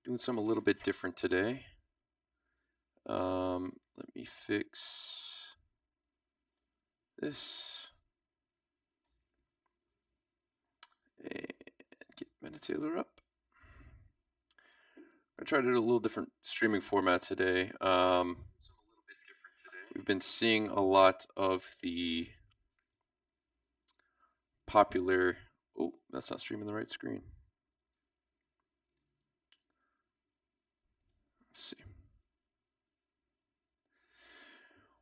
Doing something a little bit different today. Let me fix this and get Metatailor up. I tried a little different streaming format today. We've been seeing a lot of the popular. Oh, that's not streaming the right screen. Let's see.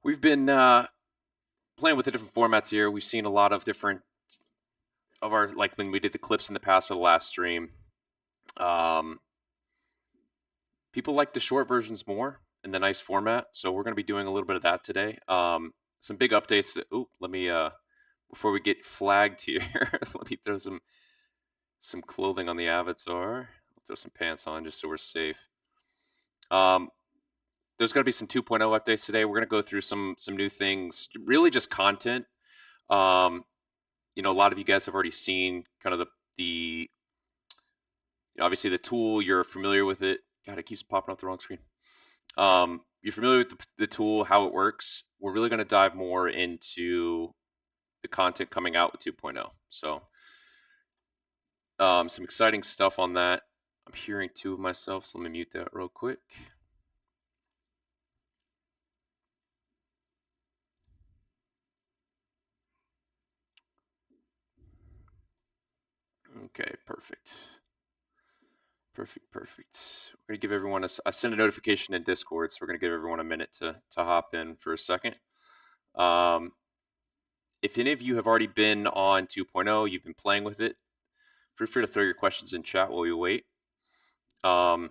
We've been playing with the different formats here. We've seen a lot of different of our, like when we did the clips in the past for the last stream. People like the short versions more in the nice format, so we're going to be doing a little bit of that today. Some big updates. Oh, let me before we get flagged here, let me throw some clothing on the avatar. I'll throw some pants on just so we're safe. There's going to be some 2.0 updates today. We're going to go through some new things, really just content. You know, a lot of you guys have already seen kind of the obviously the tool. You're familiar with it. God, it keeps popping up the wrong screen. You're familiar with the tool, how it works. We're really going to dive more into the content coming out with 2.0. So some exciting stuff on that. I'm hearing two of myself, so let me mute that real quick. Okay, perfect. Perfect. We're gonna give everyone I send a notification in Discord, so we're gonna give everyone a minute to hop in for a second. If any of you have already been on 2.0, you've been playing with it, feel free to throw your questions in chat while we wait. But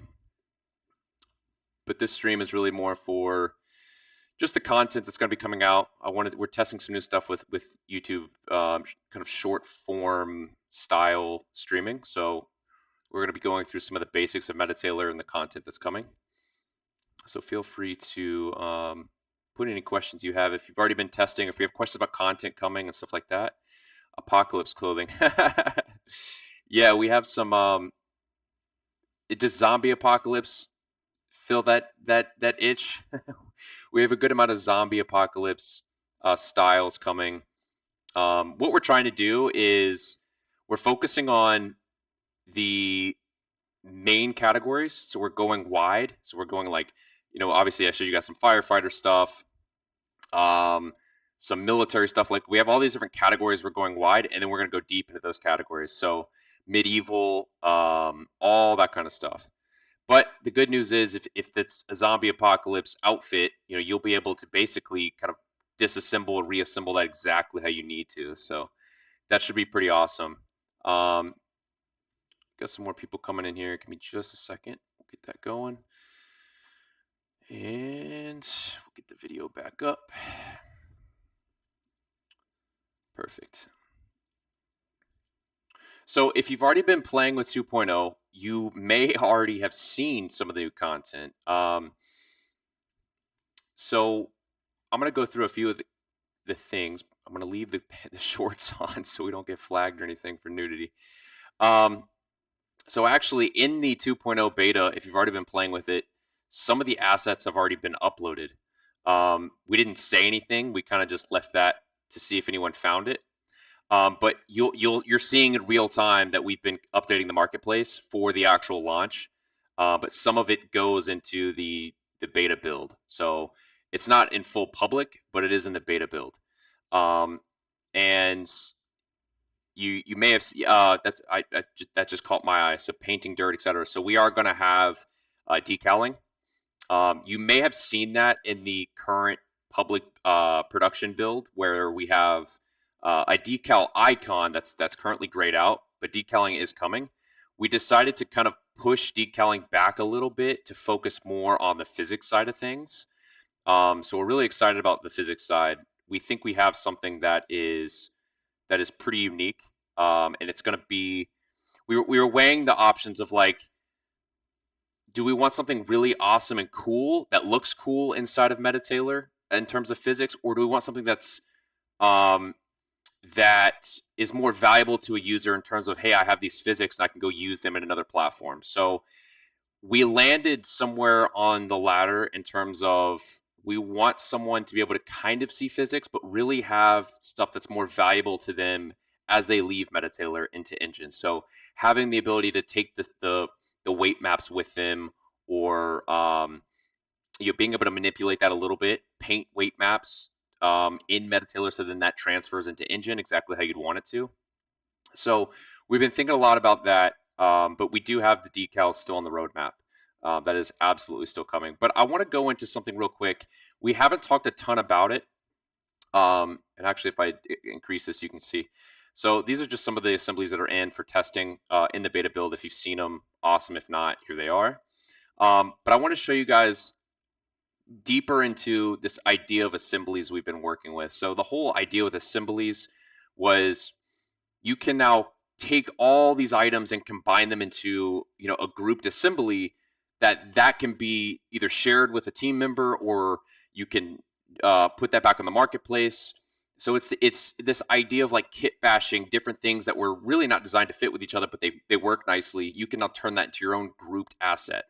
this stream is really more for just the content that's going to be coming out. We're testing some new stuff with YouTube, kind of short form style streaming. So we're going to be going through some of the basics of Metatailor and the content that's coming. So feel free to put any questions you have. If you've already been testing, if you have questions about content coming and stuff like that. Apocalypse clothing. Yeah, we have some. Does zombie apocalypse fill that itch? We have a good amount of zombie apocalypse styles coming. What we're trying to do is we're focusing on the main categories. So we're going wide. So we're going like, you know, obviously I showed you guys some firefighter stuff, some military stuff. Like we have all these different categories. We're going wide, and then we're going to go deep into those categories. So medieval, all that kind of stuff. But the good news is if it's a zombie apocalypse outfit, you know, you'll be able to basically kind of disassemble and reassemble that exactly how you need to. So that should be pretty awesome. Got some more people coming in here. Give me just a second. We'll get that going. And we'll get the video back up. Perfect. So if you've already been playing with 2.0, you may already have seen some of the new content. So I'm going to go through a few of the things. I'm going to leave the shorts on so we don't get flagged or anything for nudity. So actually in the 2.0 beta, if you've already been playing with it, some of the assets have already been uploaded. We didn't say anything. We kind of just left that to see if anyone found it. But you're seeing in real time that we've been updating the marketplace for the actual launch. But some of it goes into the beta build. So it's not in full public, but it is in the beta build. And you may have that just caught my eye. So painting dirt, etc. So we are going to have decaling. You may have seen that in the current public production build where we have a decal icon that's currently grayed out, but decaling is coming. We decided to kind of push decaling back a little bit to focus more on the physics side of things. So we're really excited about the physics side. We think we have something that is pretty unique, and it's going to be. We were weighing the options of like, do we want something really awesome and cool that looks cool inside of Metatailor in terms of physics, or do we want something that's that is more valuable to a user in terms of, hey, I have these physics and I can go use them in another platform. So we landed somewhere on the ladder in terms of we want someone to be able to kind of see physics, but really have stuff that's more valuable to them as they leave Metatailor into Engine. So having the ability to take the weight maps with them, or being able to manipulate that a little bit, paint weight maps in Metatailor, so then that transfers into Engine exactly how you'd want it to. So we've been thinking a lot about that, but we do have the decals still on the roadmap. That is absolutely still coming. But I want to go into something real quick. We haven't talked a ton about it. And actually, if I increase this, you can see. So these are just some of the assemblies that are in for testing in the beta build. If you've seen them, awesome. If not, here they are. But I want to show you guys deeper into this idea of assemblies we've been working with. So the whole idea with assemblies was you can now take all these items and combine them into a grouped assembly that can be either shared with a team member, or you can put that back on the marketplace. So it's this idea of like kit bashing different things that were really not designed to fit with each other, but they work nicely. You can now turn that into your own grouped asset.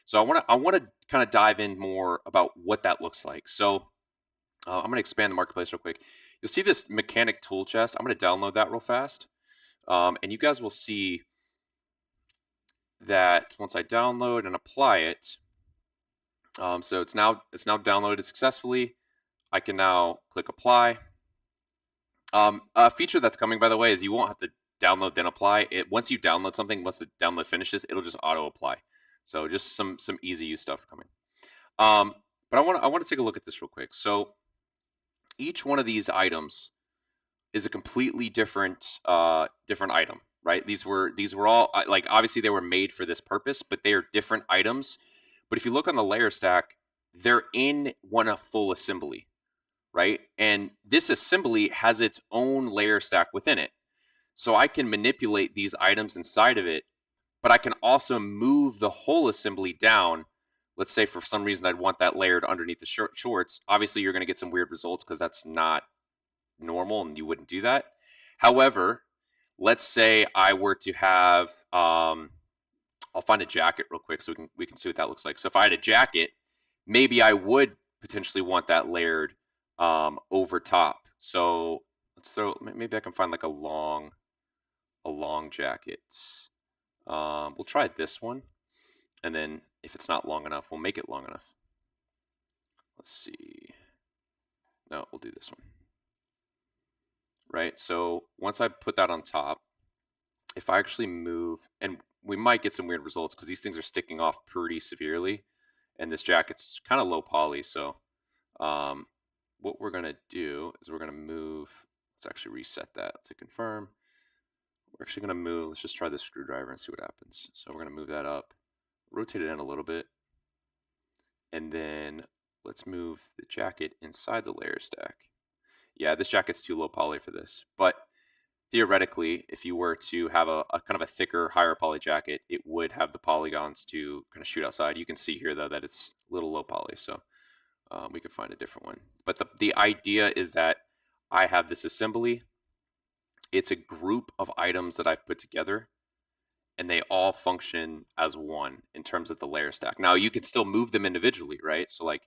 So I want to kind of dive in more about what that looks like. So I'm going to expand the marketplace real quick. You'll see this mechanic tool chest. I'm going to download that real fast. And you guys will see that once I download and apply it, so it's now downloaded successfully. I can now click apply. A feature that's coming, by the way, is you won't have to download then apply it. Once you download something, once the download finishes, it'll just auto apply. So just some easy use stuff coming. But I want to take a look at this real quick. So each one of these items is a completely different item, right? These were all like, obviously they were made for this purpose, but they are different items. But if you look on the layer stack, they're in one full assembly, right? And this assembly has its own layer stack within it. So I can manipulate these items inside of it, but I can also move the whole assembly down. Let's say for some reason I'd want that layered underneath the shorts. Obviously you're going to get some weird results because that's not normal and you wouldn't do that. However, let's say I were to have, I'll find a jacket real quick so we can see what that looks like. So if I had a jacket, maybe I would potentially want that layered over top. So let's maybe I can find like a long jacket. We'll try this one, and then if it's not long enough, we'll make it long enough. Let's see. No, we'll do this one. Right, so once I put that on top, if I actually move, and we might get some weird results because these things are sticking off pretty severely, and this jacket's kind of low poly, so what we're gonna do is we're gonna move, let's actually reset that to confirm. We're actually gonna move, let's just try this screwdriver and see what happens. So we're gonna move that up, rotate it in a little bit, and then let's move the jacket inside the layer stack. Yeah, this jacket's too low poly for this, but theoretically, if you were to have a kind of a thicker, higher poly jacket, it would have the polygons to kind of shoot outside. You can see here though that it's a little low poly, so we could find a different one. But the idea is that I have this assembly. It's a group of items that I've put together, and they all function as one in terms of the layer stack. Now you can still move them individually, right? So like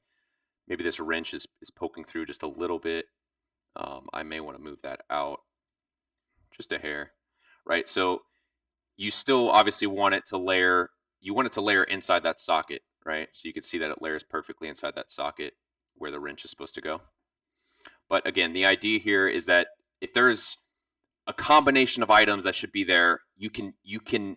maybe this wrench is poking through just a little bit. I may want to move that out just a hair, right? So you still obviously want it to layer, inside that socket, right? So you can see that it layers perfectly inside that socket where the wrench is supposed to go. But again, the idea here is that if there's a combination of items that should be there, you can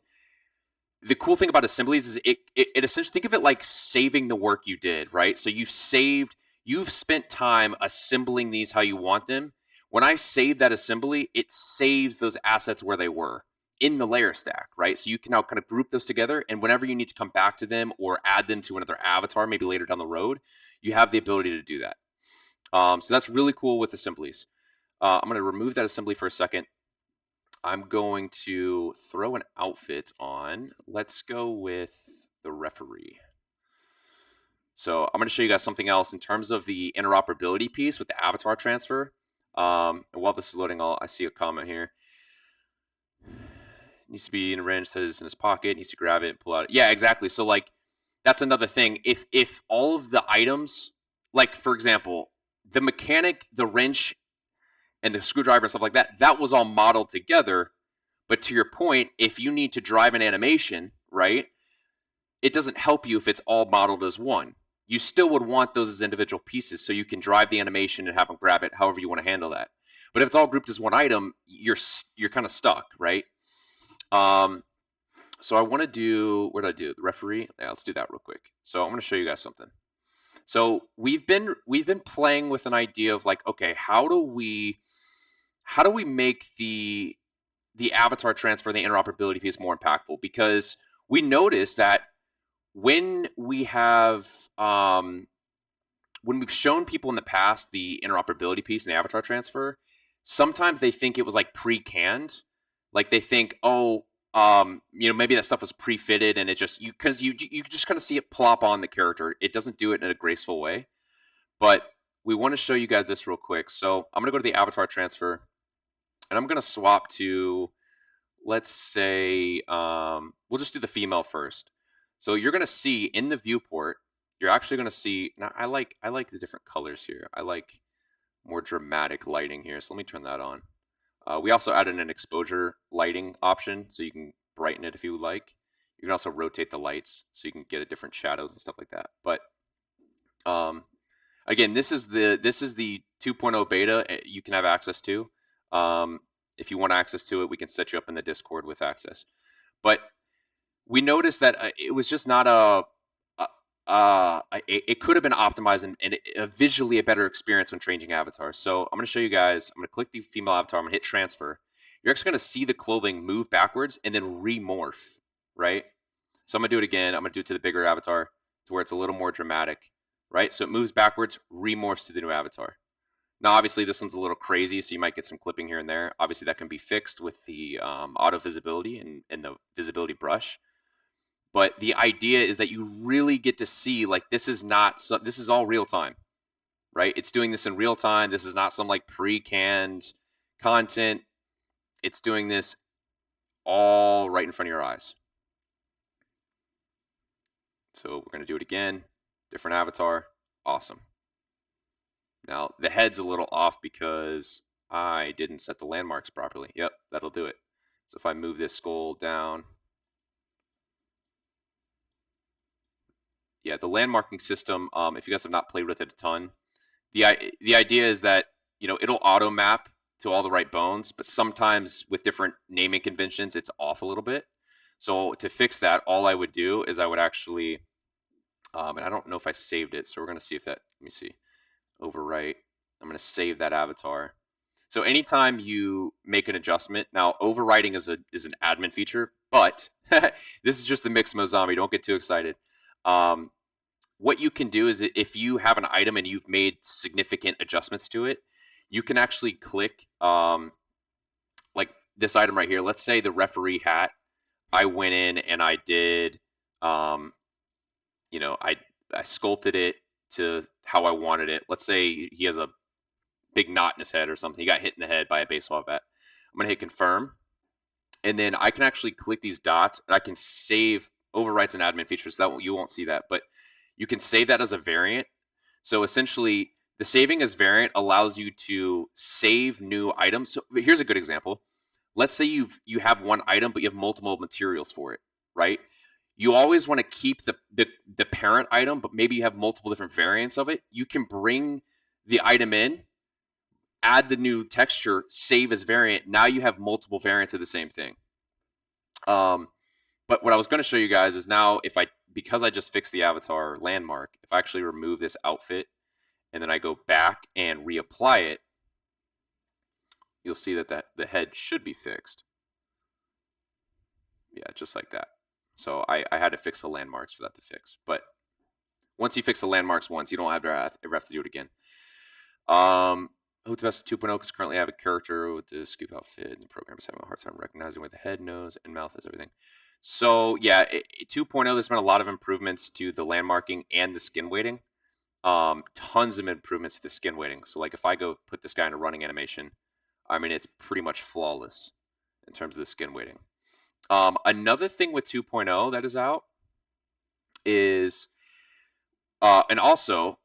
the cool thing about assemblies is it essentially, think of it like saving the work you did, right? So you've spent time assembling these how you want them. When I save that assembly, it saves those assets where they were in the layer stack, right? So you can now kind of group those together, and whenever you need to come back to them or add them to another avatar, maybe later down the road, you have the ability to do that. So that's really cool with assemblies. I'm going to remove that assembly for a second. I'm going to throw an outfit on. Let's go with the referee. So I'm going to show you guys something else in terms of the interoperability piece with the avatar transfer. And while this is loading, I see a comment here. Needs to be in a range that is in his pocket. Needs to grab it and pull out. Yeah, exactly. So like that's another thing. If all of the items, like for example, the mechanic, the wrench, and the screwdriver and stuff like that, that was all modeled together. But to your point, if you need to drive an animation, right, it doesn't help you if it's all modeled as one. You still would want those as individual pieces so you can drive the animation and have them grab it however you want to handle that. But if it's all grouped as one item, you're kind of stuck, right? Um, so I want to do, what did I do? The referee? Yeah, let's do that real quick. So I'm going to show you guys something. So we've been playing with an idea of like, okay, how do we make the avatar transfer, the interoperability piece more impactful? Because we noticed that when we have when we've shown people in the past the interoperability piece and the avatar transfer, sometimes they think it was like pre-canned. Like they think, oh, maybe that stuff was pre-fitted and it just because you just kind of see it plop on the character. It doesn't do it in a graceful way. But we want to show you guys this real quick. So I'm gonna go to the avatar transfer and I'm gonna swap to, let's say, we'll just do the female first. So you're gonna see in the viewport, you're actually gonna see. Now I like the different colors here. I like more dramatic lighting here. So let me turn that on. We also added an exposure lighting option, so you can brighten it if you would like. You can also rotate the lights, so you can get a different shadows and stuff like that. But um, again, this is the 2.0 beta you can have access to. Um, if you want access to it, we can set you up in the Discord with access. But we noticed that it was just not it could have been optimized and visually a better experience when changing avatars. So I'm going to show you guys. I'm going to click the female avatar. I'm going to hit transfer. You're actually going to see the clothing move backwards and then remorph, right? So I'm going to do it again. I'm going to do it to the bigger avatar to where it's a little more dramatic, right? So it moves backwards, remorphs to the new avatar. Now, obviously, this one's a little crazy, so you might get some clipping here and there. Obviously, that can be fixed with the auto visibility and the visibility brush. But the idea is that you really get to see, like, this is not this is all real time, right? It's doing this in real time. This is not some like pre-canned content. It's doing this all right in front of your eyes. So we're going to do it again. Different avatar. Awesome. Now the head's a little off because I didn't set the landmarks properly. Yep, that'll do it. So if I move this skull down, yeah, the landmarking system, if you guys have not played with it a ton, the idea is that, it'll auto map to all the right bones, but sometimes with different naming conventions, it's off a little bit. So to fix that, all I would do is I would actually, and I don't know if I saved it, so we're going to see if that, let me see, overwrite. I'm going to save that avatar. So anytime you make an adjustment, now overwriting is an admin feature, but this is just the mix mode zombie. Don't get too excited. What you can do is if you have an item and you've made significant adjustments to it, you can actually click like this item right here. Let's say the referee hat. I went in and I did, I sculpted it to how I wanted it. Let's say he has a big knot in his head or something. He got hit in the head by a baseball bat. I'm gonna hit confirm, and then I can actually click these dots and I can save overwrites and admin features. That you won't see that, but you can save that as a variant. So essentially, the saving as variant allows you to save new items. So here's a good example. Let's say you have one item, but you have multiple materials for it, right? You always want to keep the parent item, but maybe you have multiple different variants of it. You can bring the item in, add the new texture, save as variant. Now you have multiple variants of the same thing. But what I was going to show you guys is now because I just fixed the avatar landmark, if I actually remove this outfit and then I go back and reapply it, you'll see that the head should be fixed. Yeah, just like that. So I had to fix the landmarks for that to fix. But once you fix the landmarks once, you don't ever have to do it again. Hotbest 2.0 because currently I have a character with the scoop outfit and the program is having a hard time recognizing where the head, nose, and mouth is, everything. So yeah, 2.0, there's been a lot of improvements to the landmarking and the skin weighting. Tons of improvements to the skin weighting. So like if I go put this guy in a running animation, I mean, it's pretty much flawless in terms of the skin weighting. Another thing with 2.0 that is out is, and also,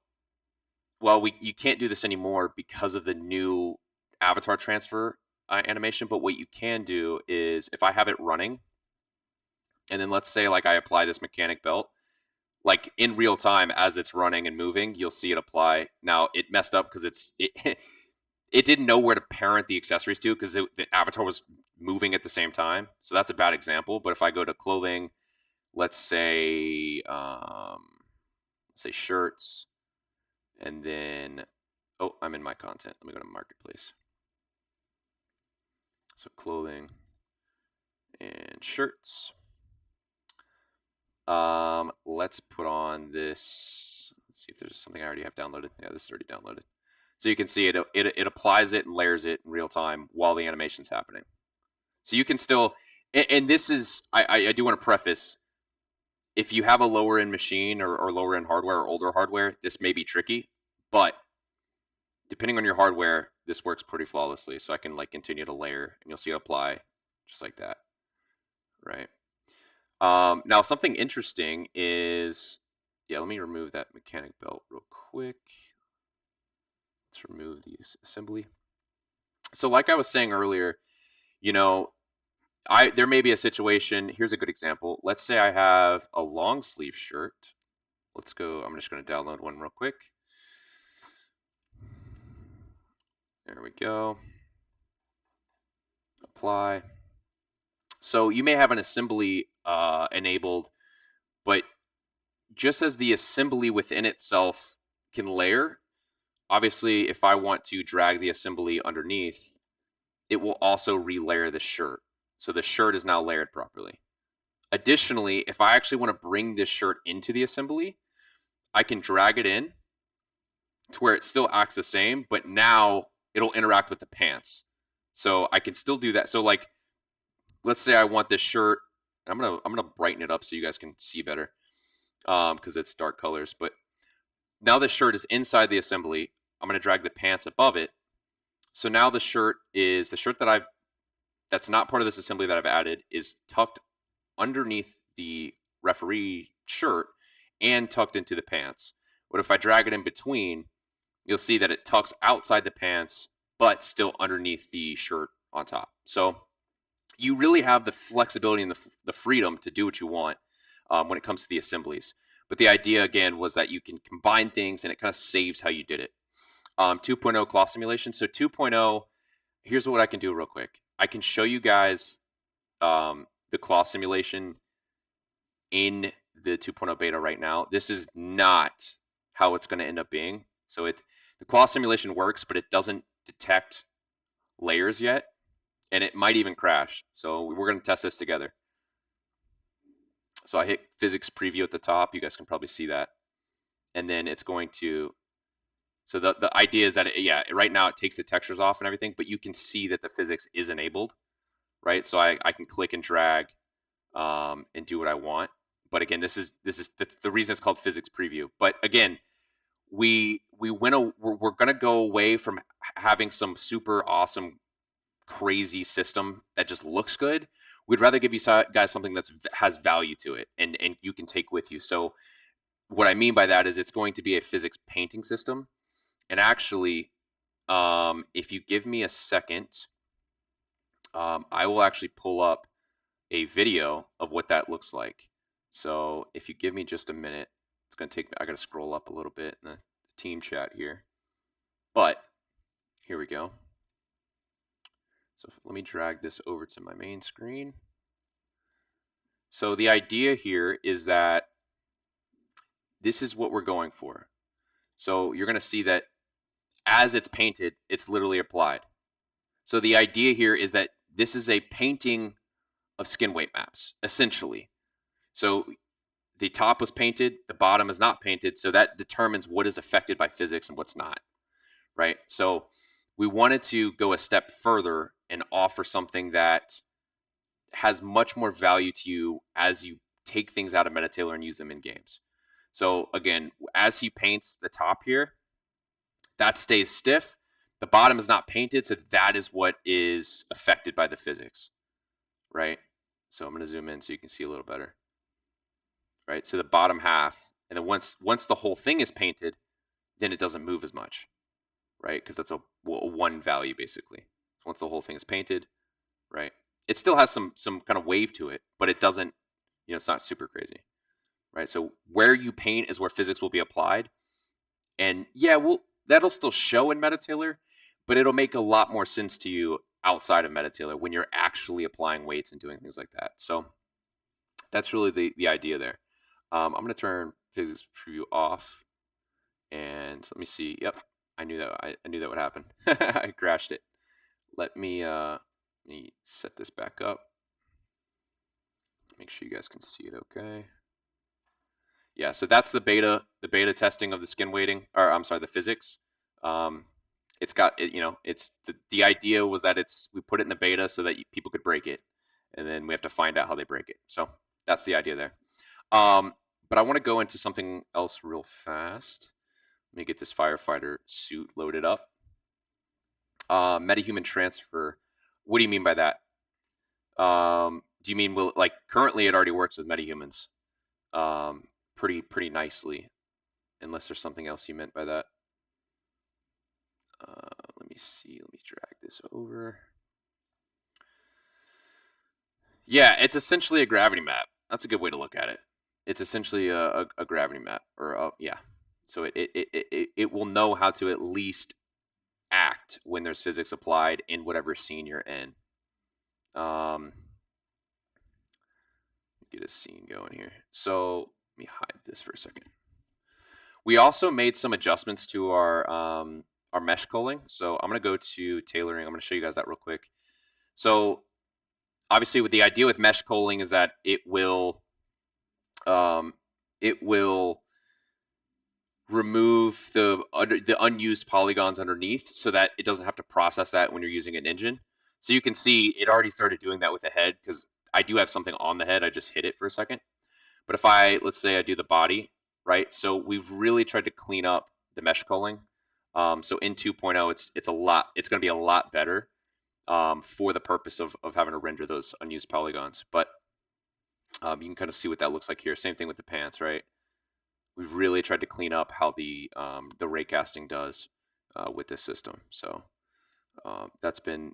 well, you can't do this anymore because of the new avatar transfer animation. But what you can do is, if I have it running, and then let's say like I apply this mechanic belt, like in real time as it's running and moving, you'll see it apply. Now it messed up because it didn't know where to parent the accessories to because the avatar was moving at the same time. So that's a bad example. But if I go to clothing, let's say shirts, and then, oh, I'm in my content. Let me go to marketplace. So clothing and shirts. Let's put on this. Let's see if there's something I already have downloaded. Yeah, this is already downloaded. So you can see it applies it and layers it in real time while the animation's happening. So you can still, and this is, I do want to preface, if you have a lower end machine or lower end hardware or older hardware, this may be tricky, but depending on your hardware, this works pretty flawlessly. So I can like continue to layer and you'll see it apply just like that, right? Now something interesting is, yeah, let me remove that mechanic belt real quick. Let's remove the assembly. So like I was saying earlier, you know, there may be a situation, here's a good example. Let's say I have a long sleeve shirt. Let's go, I'm just going to download one real quick. There we go. Apply. So you may have an assembly enabled, but just as the assembly within itself can layer, obviously if I want to drag the assembly underneath, it will also relayer the shirt. So the shirt is now layered properly. Additionally, if I actually want to bring this shirt into the assembly, I can drag it in to where it still acts the same, but now it'll interact with the pants. So I can still do that. So like, let's say I want this shirt. I'm gonna brighten it up so you guys can see better, because it's dark colors. But now the shirt is inside the assembly. I'm gonna drag the pants above it. So now the shirt that's not part of this assembly that I've added is tucked underneath the referee shirt and tucked into the pants. But if I drag it in between, you'll see that it tucks outside the pants, but still underneath the shirt on top. So you really have the flexibility and the freedom to do what you want when it comes to the assemblies. But the idea, again, was that you can combine things and it kind of saves how you did it. 2.0 cloth simulation. So 2.0, here's what I can do real quick. I can show you guys the cloth simulation in the 2.0 beta right now. This is not how it's going to end up being. So the cloth simulation works, but it doesn't detect layers yet, and it might even crash. So we're going to test this together. So I hit physics preview at the top. You guys can probably see that. And then it's going to, so the idea is that, right now it takes the textures off and everything, but you can see that the physics is enabled, right? So I can click and drag and do what I want. But again, this is the reason it's called physics preview. But again, we're gonna go away from having some super awesome, crazy system that just looks good. We'd rather give you guys something that has value to it and you can take with you. So what I mean by that is it's going to be a physics painting system. And actually, if you give me a second, I will actually pull up a video of what that looks like. So if you give me just a minute, it's going to take me, I got to scroll up a little bit in the team chat here. But here we go. So let me drag this over to my main screen. So the idea here is that this is what we're going for. So you're going to see that as it's painted, it's literally applied. So the idea here is that this is a painting of skin weight maps, essentially. So the top was painted, the bottom is not painted, so that determines what is affected by physics and what's not, right? So we wanted to go a step further and offer something that has much more value to you as you take things out of Metatailor and use them in games. So again, as he paints the top here, that stays stiff. The bottom is not painted, so that is what is affected by the physics, right? So I'm going to zoom in so you can see a little better. right? So the bottom half, and then once the whole thing is painted, then it doesn't move as much, right? Because that's a one value basically. So once the whole thing is painted, right? It still has some kind of wave to it, but it doesn't, it's not super crazy, right? So where you paint is where physics will be applied, and yeah, that'll still show in Metatailor, but it'll make a lot more sense to you outside of Metatailor when you're actually applying weights and doing things like that. So that's really the idea there. I'm going to turn physics preview off, and let me see. Yep, I knew that. I knew that would happen. I crashed it. Let me set this back up. Make sure you guys can see it okay. Yeah, so that's the beta testing of the skin weighting, or I'm sorry, the physics. It's got it, it's the idea was that we put it in the beta so that people could break it, and then we have to find out how they break it. So that's the idea there. But I want to go into something else real fast. Let me get this firefighter suit loaded up. Metahuman transfer. What do you mean by that? Do you mean like currently it already works with metahumans pretty nicely, unless there's something else you meant by that. Let me see. Let me drag this over. Yeah, it's essentially a gravity map. That's a good way to look at it. It's essentially a gravity map, or yeah. So it will know how to at least act when there's physics applied in whatever scene you're in. Get a scene going here. So let me hide this for a second. We also made some adjustments to our mesh culling. So I'm going to go to tailoring. I'm going to show you guys that real quick. So obviously, with the idea with mesh culling is that it will remove the unused polygons underneath, so that it doesn't have to process that when you're using an engine. So you can see it already started doing that with the head, because I do have something on the head. I just hit it for a second. But if let's say I do the body, right? So we've really tried to clean up the mesh culling. So in 2.0, it's going to be a lot better for the purpose of having to render those unused polygons. But you can kind of see what that looks like here. Same thing with the pants, right? We've really tried to clean up how the raycasting does with this system. So that's been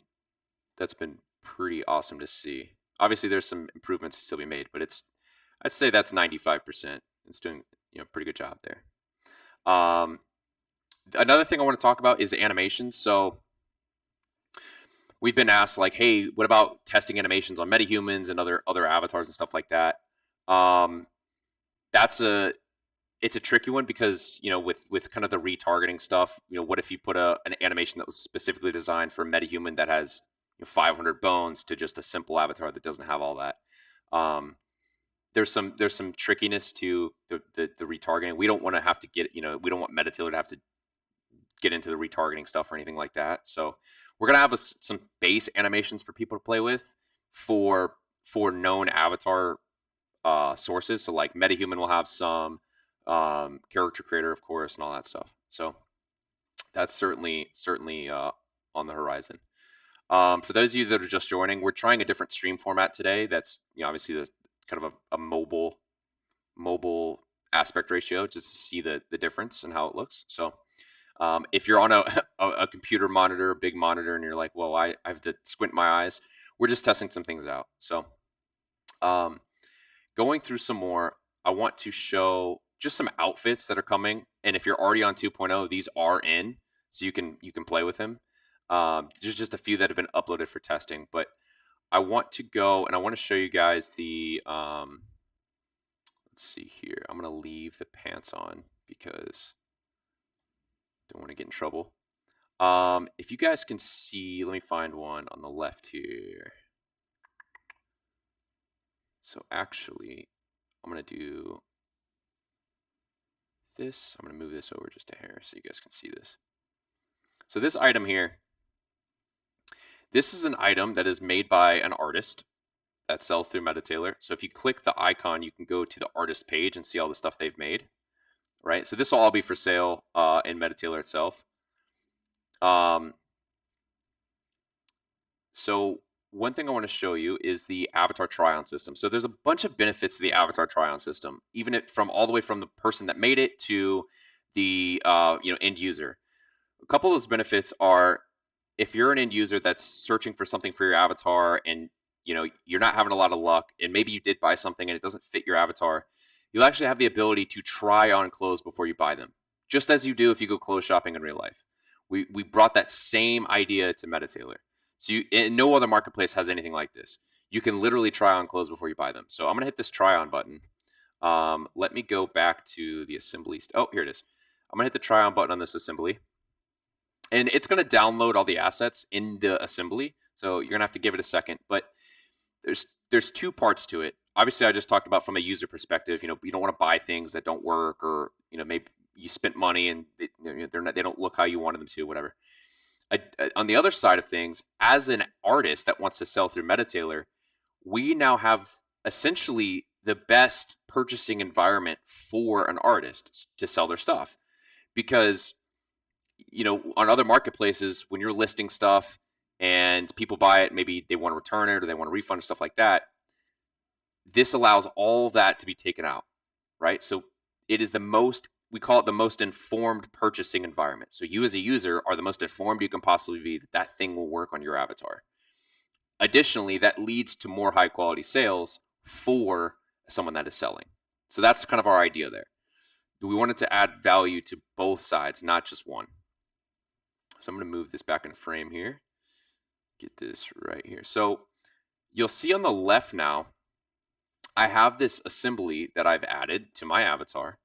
pretty awesome to see. Obviously, there's some improvements to still be made, but I'd say that's 95%. It's doing a pretty good job there. Another thing I want to talk about is animations. So we've been asked, like, hey, what about testing animations on metahumans and other avatars and stuff like that? It's a tricky one, because with kind of the retargeting stuff, what if you put an animation that was specifically designed for a metahuman that has 500 bones to just a simple avatar that doesn't have all that? There's some trickiness to the retargeting. We don't want to have to we don't want Metatailor to have to get into the retargeting stuff or anything like that. So we're gonna have some base animations for people to play with for known avatar sources. So like Metahuman will have some, character creator, of course, and all that stuff. So that's certainly on the horizon. For those of you that are just joining, we're trying a different stream format today. That's obviously the kind of a mobile aspect ratio, just to see the difference and how it looks. So if you're on a computer monitor, a big monitor, and you're like, well, I have to squint my eyes, we're just testing some things out. So going through some more, I want to show just some outfits that are coming. And if you're already on 2.0, these are in, so you can play with them. There's just a few that have been uploaded for testing, but I want to go and I want to show you guys the, let's see here. I'm going to leave the pants on because I don't want to get in trouble. If you guys can see, let me find one on the left here. So actually, I'm going to do this. I'm going to move this over just a hair so you guys can see this. So this item here, this is an item that is made by an artist that sells through Metatailor. So if you click the icon, you can go to the artist page and see all the stuff they've made, right? So this will all be for sale in Metatailor itself. So one thing I want to show you is the avatar try-on system. So there's a bunch of benefits to the avatar try-on system, even from all the way from the person that made it to the end user. A couple of those benefits are, if you're an end user that's searching for something for your avatar and you're not having a lot of luck, and maybe you did buy something and it doesn't fit your avatar, you'll actually have the ability to try on clothes before you buy them, just as you do if you go clothes shopping in real life. We brought that same idea to Metatailor. So no other marketplace has anything like this. You can literally try on clothes before you buy them. So I'm gonna hit this try on button. Let me go back to the assembly. Oh, here it is. I'm gonna hit the try on button on this assembly, and it's gonna download all the assets in the assembly. So you're gonna have to give it a second, but there's two parts to it. Obviously, I just talked about from a user perspective. You don't want to buy things that don't work, or maybe you spent money and they don't look how you wanted them to, whatever. On the other side of things, as an artist that wants to sell through Metatailor, we now have essentially the best purchasing environment for an artist to sell their stuff, because on other marketplaces, when you're listing stuff and people buy it, maybe they want to return it or they want a refund or stuff like that. This allows all that to be taken out, right? So it is we call it the most informed purchasing environment. So you as a user are the most informed you can possibly be that thing will work on your avatar. Additionally, that leads to more high quality sales for someone that is selling. So that's kind of our idea there. We wanted to add value to both sides, not just one. So I'm going to move this back in frame here. Get this right here. So you'll see on the left now, I have this assembly that I've added to my avatar,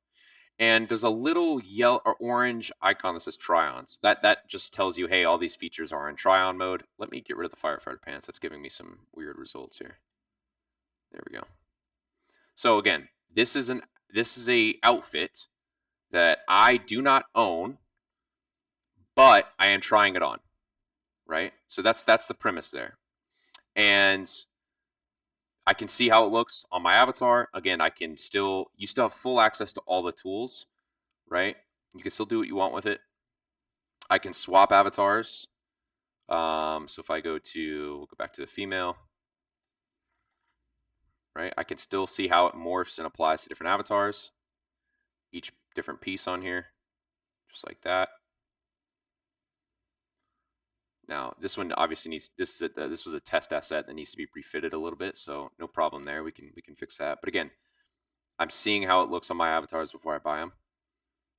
and there's a little yellow or orange icon that says try-ons. That just tells you, hey, all these features are in try-on mode. Let me get rid of the firefighter pants. That's giving me some weird results here. There we go. So again, this is a outfit that I do not own, but I am trying it on, right? So that's the premise there. And I can see how it looks on my avatar. Again, you still have full access to all the tools, right? You can still do what you want with it. I can swap avatars. So if I we'll go back to the female, right? I can still see how it morphs and applies to different avatars. Each different piece on here, just like that. Now, this one obviously needs, this was a test asset that needs to be refitted a little bit, so no problem there. We can fix that. But again, I'm seeing how it looks on my avatars before I buy them.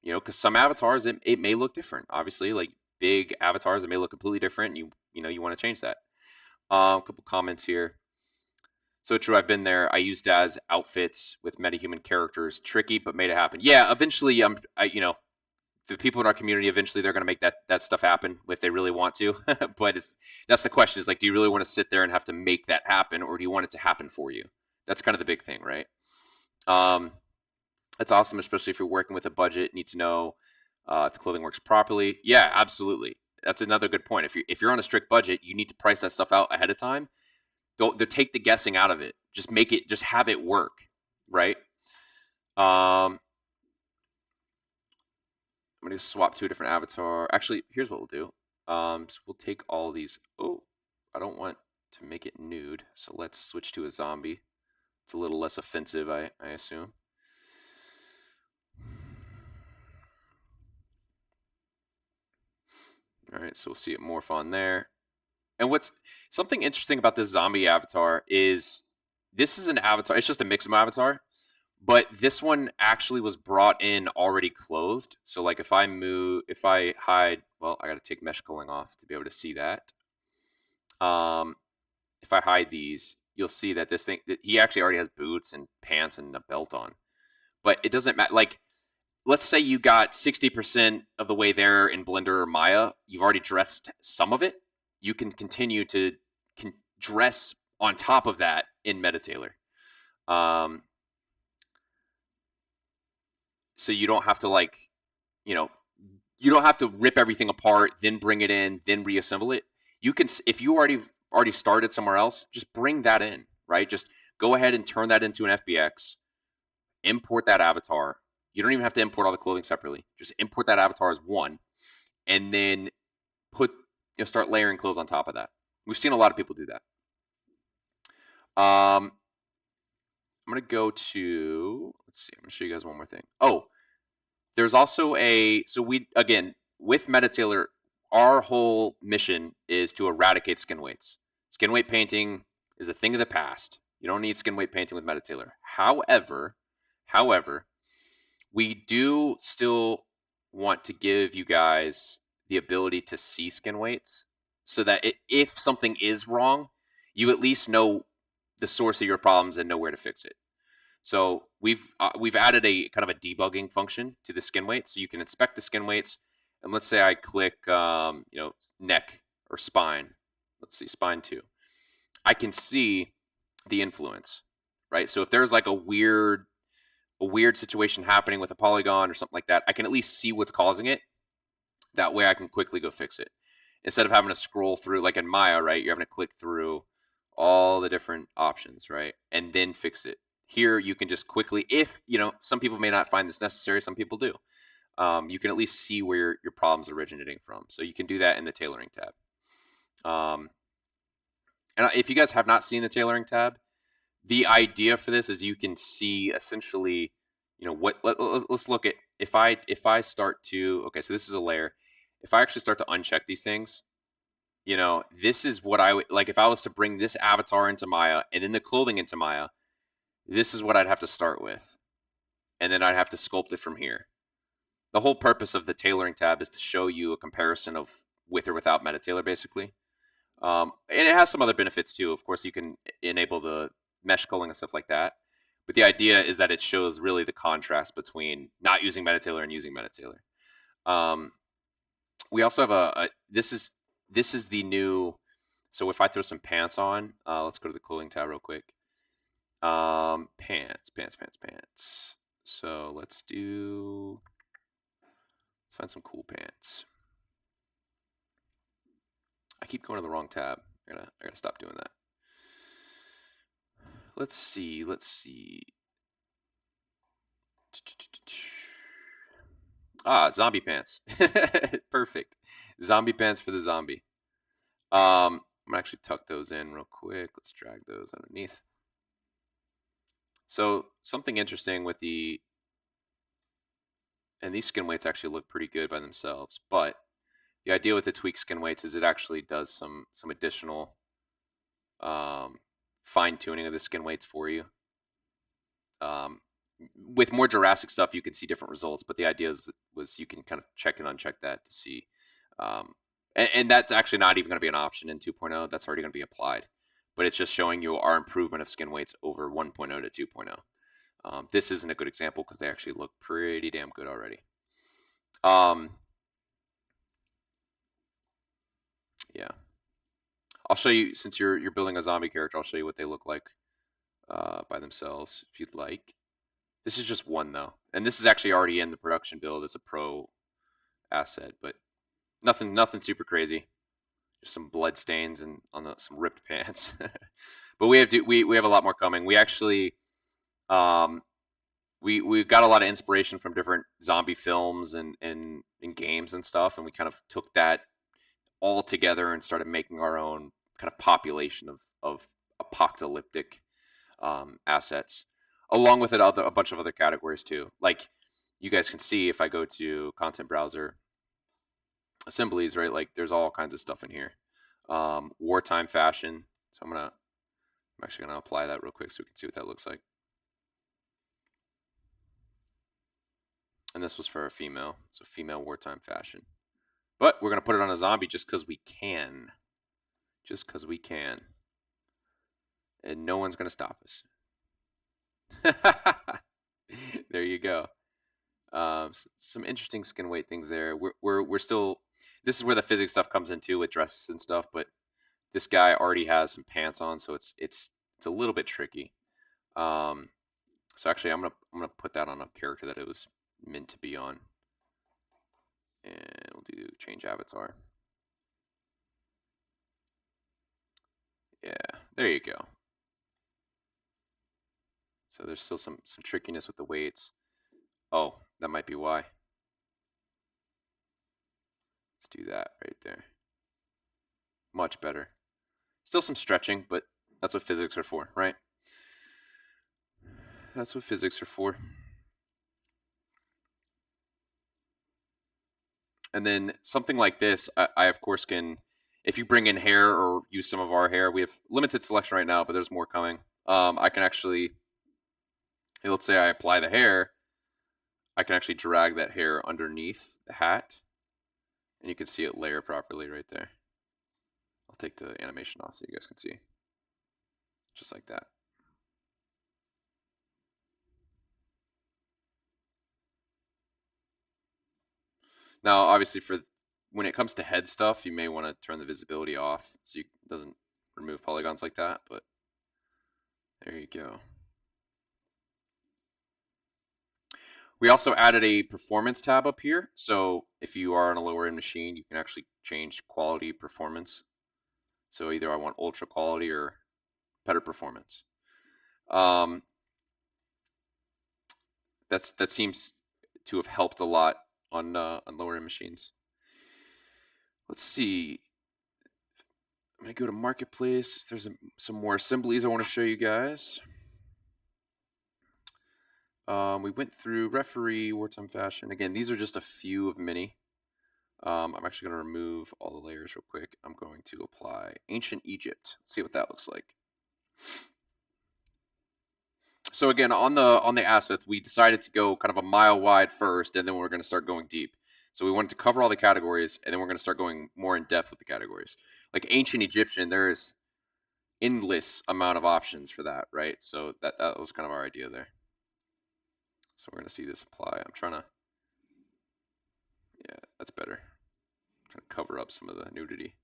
Because some avatars, it may look different. Obviously, like big avatars, it may look completely different. And you want to change that. A couple comments here. So true, I've been there. I used as outfits with metahuman characters. Tricky, but made it happen. Yeah, eventually, the people in our community, eventually they're going to make that stuff happen if they really want to. But that's the question, is like, do you really want to sit there and have to make that happen, or do you want it to happen for you? That's kind of the big thing, right? That's awesome, especially if you're working with a budget, need to know if the clothing works properly. Yeah, absolutely. That's another good point. If you're on a strict budget, you need to price that stuff out ahead of time. Don't take the guessing out of it. Just have it work, right? I'm going to swap to a different avatar. Actually, here's what we'll do. So we'll take all these. Oh, I don't want to make it nude. So let's switch to a zombie. It's a little less offensive, I assume. All right, so we'll see it morph on there. And what's something interesting about this zombie avatar is this is an avatar. It's just a mix of my avatar. But this one actually was brought in already clothed. So like if I hide, well, I got to take mesh culling off to be able to see that. If I hide these, you'll see that he actually already has boots and pants and a belt on. But it doesn't matter. Like, let's say you got 60% of the way there in Blender or Maya. You've already dressed some of it. You can continue to dress on top of that in Metatailor. So you don't have to you don't have to rip everything apart, then bring it in, then reassemble it. You can, if you already started somewhere else, just bring that in, right? Just go ahead and turn that into an FBX, import that avatar. You don't even have to import all the clothing separately. Just import that avatar as one, and then start layering clothes on top of that. We've seen a lot of people do that. Um, I'm gonna go to, let's see, I'm gonna show you guys one more thing. Oh, there's also so we, again, with Metatailor, our whole mission is to eradicate skin weights. Skin weight painting is a thing of the past. You don't need skin weight painting with Metatailor. However, we do still want to give you guys the ability to see skin weights so that if something is wrong, you at least know the source of your problems and know where to fix it. So we've added a kind of a debugging function to the skin weight, so you can inspect the skin weights. And let's say I click, neck or spine. Let's see, spine 2. I can see the influence, right? So if there's like a weird situation happening with a polygon or something like that, I can at least see what's causing it. That way I can quickly go fix it. Instead of having to scroll through, like in Maya, right? You're having to click through all the different options, right? And then fix it. Here you can just quickly, if, some people may not find this necessary, some people do. You can at least see where your problem's originating from. So you can do that in the tailoring tab. And if you guys have not seen the tailoring tab, the idea for this is you can see essentially, let's look at, if I start to, okay, so this is a layer. If I actually start to uncheck these things, this is what I would like if I was to bring this avatar into Maya and then the clothing into Maya. This is what I'd have to start with, and then I'd have to sculpt it from here. The whole purpose of the tailoring tab is to show you a comparison of with or without Metatailor, basically. And it has some other benefits too. Of course, you can enable the mesh culling and stuff like that. But the idea is that it shows really the contrast between not using Metatailor and using Metatailor. We also have this is the new. So if I throw some pants on, let's go to the clothing tab real quick. Pants. So let's find some cool pants. I keep going to the wrong tab. I gotta stop doing that. Let's see. Zombie pants. Perfect. Zombie pants for the zombie. I'm gonna actually tuck those in real quick. Let's drag those underneath. So something interesting with and these skin weights actually look pretty good by themselves, but the idea with the tweak skin weights is it actually does some additional fine tuning of the skin weights for you. With more Jurassic stuff, you can see different results, but the idea was you can kind of check and uncheck that to see. And that's actually not even going to be an option in 2.0. That's already going to be applied. But it's just showing you our improvement of skin weights over 1.0 to 2.0. This isn't a good example because they actually look pretty damn good already. Yeah. I'll show you, since you're building a zombie character, I'll show you what they look like by themselves if you'd like. This is just one though, and this is actually already in the production build. It's a pro asset, but nothing super crazy. Just some blood stains and on some ripped pants. But we have a lot more coming. We actually we got a lot of inspiration from different zombie films and games and stuff, and we kind of took that all together and started making our own kind of population of apocalyptic assets, along with a bunch of other categories too. Like you guys can see if I go to content browser assemblies, right? Like there's all kinds of stuff in here. Wartime fashion. So I'm actually gonna apply that real quick so we can see what that looks like. And this was for a female, so female wartime fashion. But we're gonna put it on a zombie just because we can. Just because we can. And no one's gonna stop us. There you go. Some interesting skin weight things there. We're still. This is where the physics stuff comes into with dresses and stuff. But this guy already has some pants on, so it's a little bit tricky. So actually, I'm gonna put that on a character that it was meant to be on, and we'll do change avatar. Yeah, there you go. So there's still some trickiness with the weights. Oh, that might be why. Let's do that right there. Much better. Still some stretching, but That's what physics are for, right? That's what physics are for. And then something like this, I of course can, if you bring in hair or use some of our hair, we have limited selection right now, but there's more coming. I can actually, let's say I apply the hair, I can actually drag that hair underneath the hat, and you can see it layer properly right there. I'll take the animation off so you guys can see, just like that. Now, obviously, for when it comes to head stuff, you may want to turn the visibility off so it doesn't remove polygons like that, but there you go. We also added a performance tab up here. So if you are on a lower end machine, you can actually change quality performance. So either I want ultra quality or better performance. That seems to have helped a lot on lower end machines. Let's see. I'm gonna go to marketplace. There's some more assemblies I want to show you guys. We went through referee, wartime fashion. Again, these are just a few of many. I'm actually going to remove all the layers real quick. I'm going to apply ancient Egypt. Let's see what that looks like. So again, on the assets, we decided to go kind of a mile wide first, and then we're going to start going deep. So we wanted to cover all the categories, and then we're going to start going more in depth with the categories. Like ancient Egyptian, there is endless amount of options for that, right? So that was kind of our idea there. So we're going to see this apply. I'm trying to, yeah, that's better. I'm trying to cover up some of the nudity.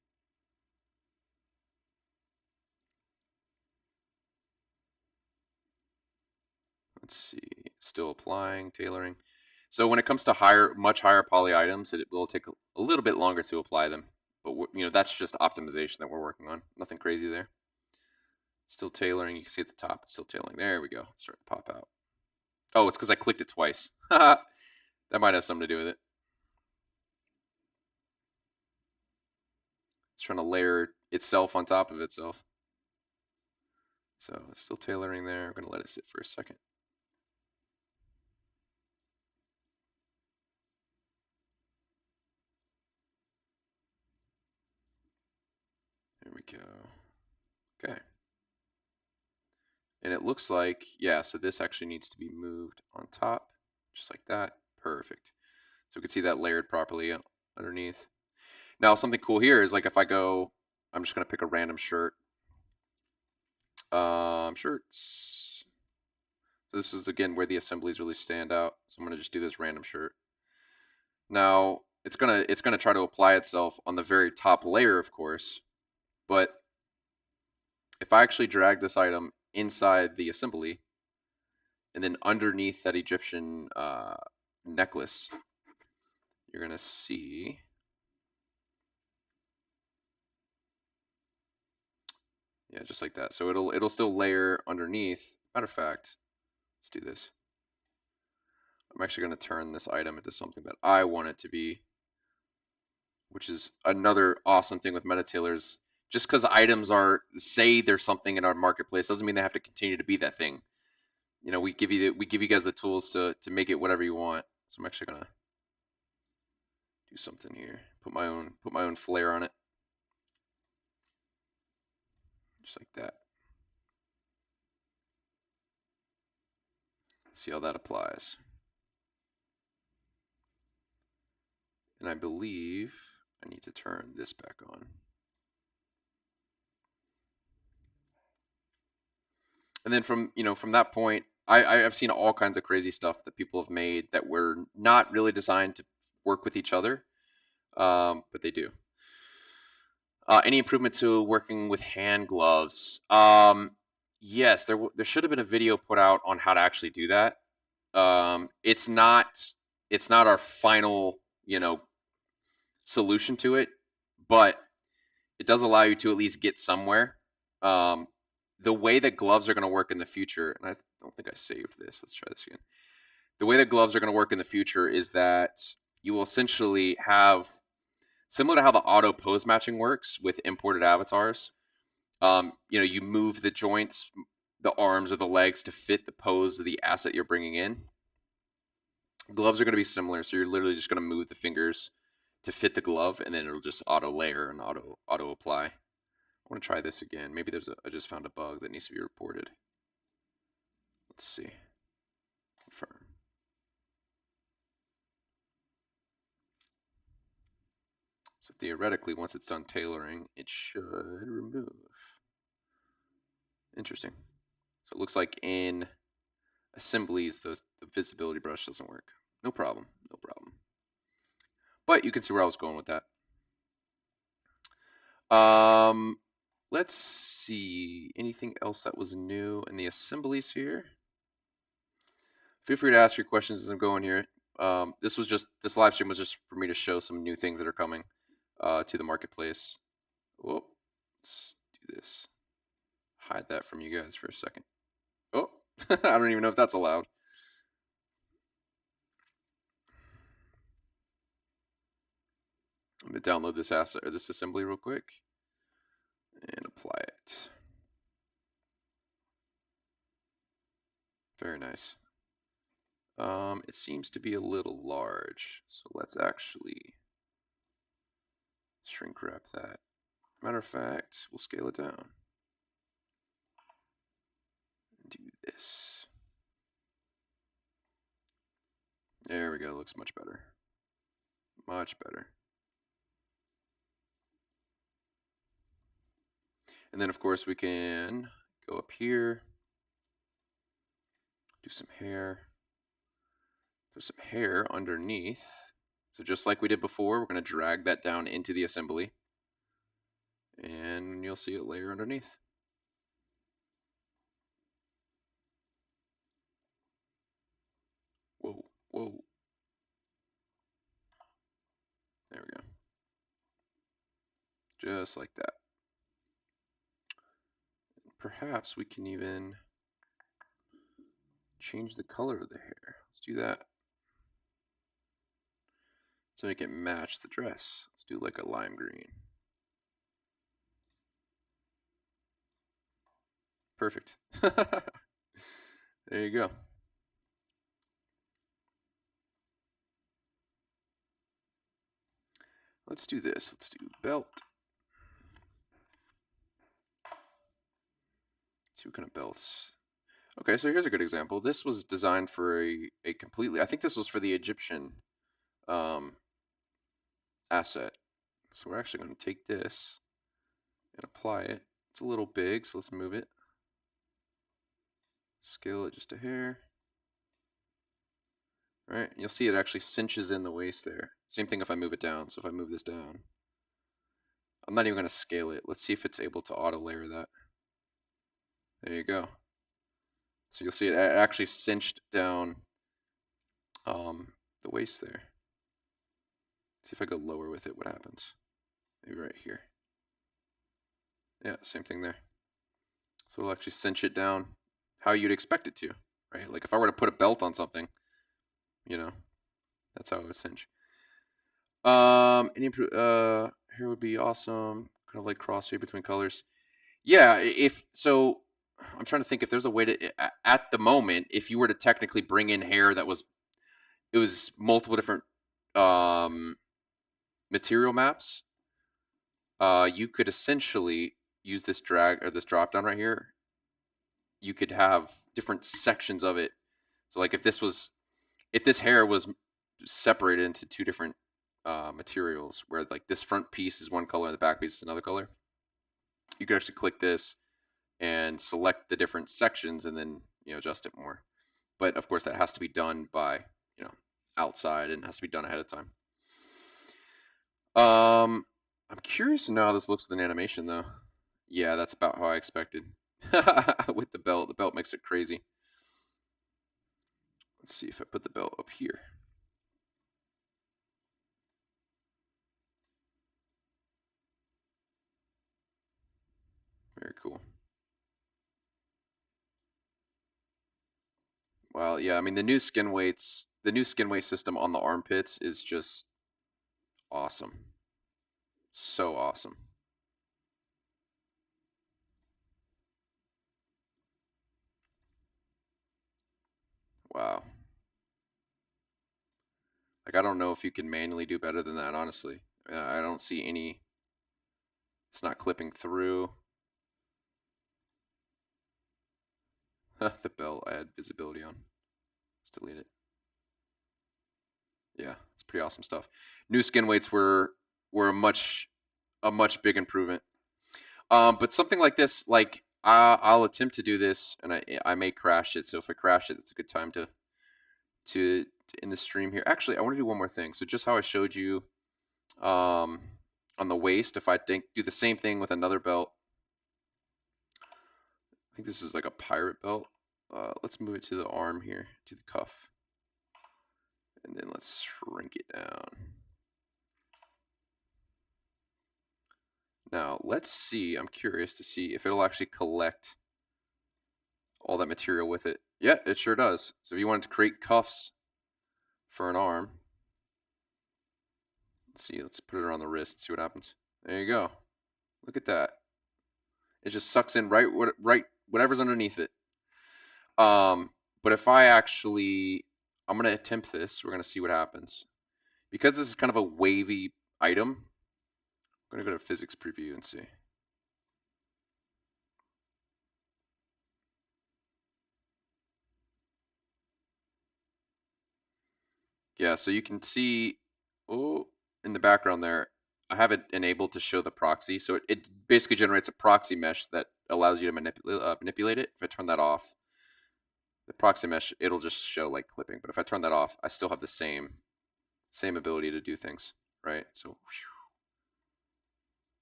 Let's see, still applying, tailoring. So when it comes to much higher poly items, it will take a little bit longer to apply them. But that's just optimization that we're working on. Nothing crazy there. Still tailoring. You can see at the top, it's still tailoring. There we go. It's starting to pop out. Oh, it's because I clicked it twice. That might have something to do with it. It's trying to layer itself on top of itself. So it's still tailoring there. I'm going to let it sit for a second. There we go. Okay. And it looks like, yeah, so this actually needs to be moved on top, just like that. Perfect. So we can see that layered properly underneath. Now, something cool here is like if I go, I'm just going to pick a random shirt. Shirts. So this is, again, where the assemblies really stand out. So I'm going to just do this random shirt. Now, it's gonna try to apply itself on the very top layer, of course. But if I actually drag this item inside the assembly, and then underneath that Egyptian necklace, you're gonna see, yeah, just like that. So it'll still layer underneath. Matter of fact, let's do this. I'm actually gonna turn this item into something that I want it to be, which is another awesome thing with Metatailors. Just because items say there's something in our marketplace doesn't mean they have to continue to be that thing. We give you guys the tools to make it whatever you want. So I'm actually gonna do something here. Put my own flair on it, just like that. See how that applies. And I believe I need to turn this back on. And then from that point, I've seen all kinds of crazy stuff that people have made that were not really designed to work with each other, but they do. Any improvement to working with hand gloves? Yes, there should have been a video put out on how to actually do that. It's not our final solution to it, but it does allow you to at least get somewhere. The way that gloves are going to work in the future, and I don't think I saved this. Let's try this again. The way that gloves are going to work in the future is that you will essentially have, similar to how the auto pose matching works with imported avatars, You move the joints, the arms or the legs to fit the pose of the asset you're bringing in. Gloves are going to be similar, so you're literally just going to move the fingers to fit the glove, and then it'll just auto layer and auto apply. I want to try this again. Maybe I just found a bug that needs to be reported. Let's see. Confirm. So theoretically, once it's done tailoring, it should remove. Interesting. So it looks like in assemblies, the visibility brush doesn't work. No problem. No problem. But you can see where I was going with that. Let's see. Anything else that was new in the assemblies here? Feel free to ask your questions as I'm going here. This live stream was just for me to show some new things that are coming to the marketplace. Oh, let's do this. Hide that from you guys for a second. Oh, I don't even know if that's allowed. I'm gonna download this asset or this assembly real quick and apply it. Very nice. It seems to be a little large, so let's actually shrink wrap that. Matter of fact, we'll scale it down. Do this. There we go, looks much better. Much better. And then of course we can go up here, do some hair. There's some hair underneath. So just like we did before, we're going to drag that down into the assembly. And you'll see it layer underneath. Whoa, whoa. There we go. Just like that. Perhaps we can even change the color of the hair. Let's do that. So make it match the dress. Let's do like a lime green. Perfect. There you go. Let's do this. Let's do belt. Let's see what kind of belts. Okay, so here's a good example. This was designed for a completely, I think this was for the Egyptian asset. So we're actually going to take this and apply it. It's a little big, so let's move it. Scale it just a hair. All right, you'll see it actually cinches in the waist there. Same thing if I move it down. So if I move this down, I'm not even going to scale it. Let's see if it's able to auto layer that. There you go. So you'll see it actually cinched down the waist there. See if I go lower with it, what happens? Maybe right here. Yeah, same thing there. So it'll actually cinch it down how you'd expect it to, right? Like if I were to put a belt on something, you know, that's how it would cinch. Here would be awesome. Kind of like crossfade between colors. Yeah, if so, I'm trying to think if there's a way to, at the moment, if you were to technically bring in hair that was, it was multiple different material maps, you could essentially use this drag or this drop down right here. You could have different sections of it. So like if this hair was separated into two different materials, where like this front piece is one color and the back piece is another color, you could actually click this and select the different sections and then adjust it more. But of course that has to be done by outside and has to be done ahead of time. I'm curious to know how this looks with an animation though. Yeah, that's about how I expected. With the belt makes it crazy. Let's see if I put the belt up here. Very cool. Well, yeah, I mean the new skin weight system on the armpits is just awesome. So awesome. Wow. Like, I don't know if you can manually do better than that, honestly. I don't see any. It's not clipping through. The bell I had visibility on. Let's delete it. Yeah, it's pretty awesome stuff. New skin weights were a much big improvement. But something like this, like I'll attempt to do this, and I may crash it. So if I crash it, it's a good time to end the stream here. Actually, I want to do one more thing. So just how I showed you on the waist, if I do the same thing with another belt, I think this is like a pirate belt. Let's move it to the arm here, to the cuff, and then let's shrink it down. Now let's see. I'm curious to see if it'll actually collect all that material with it. Yeah, it sure does. So if you wanted to create cuffs for an arm, let's see. Let's put it around the wrist. See what happens. There you go. Look at that. It just sucks in right whatever's underneath it. But if I actually, I'm gonna attempt this. We're gonna see what happens. Because this is kind of a wavy item, I'm gonna go to physics preview and see. Yeah, so you can see, oh, in the background there, I have it enabled to show the proxy. So it basically generates a proxy mesh that allows you to manipulate it. If I turn that off, the proxy mesh, it'll just show like clipping. But if I turn that off, I still have the same ability to do things, right? So,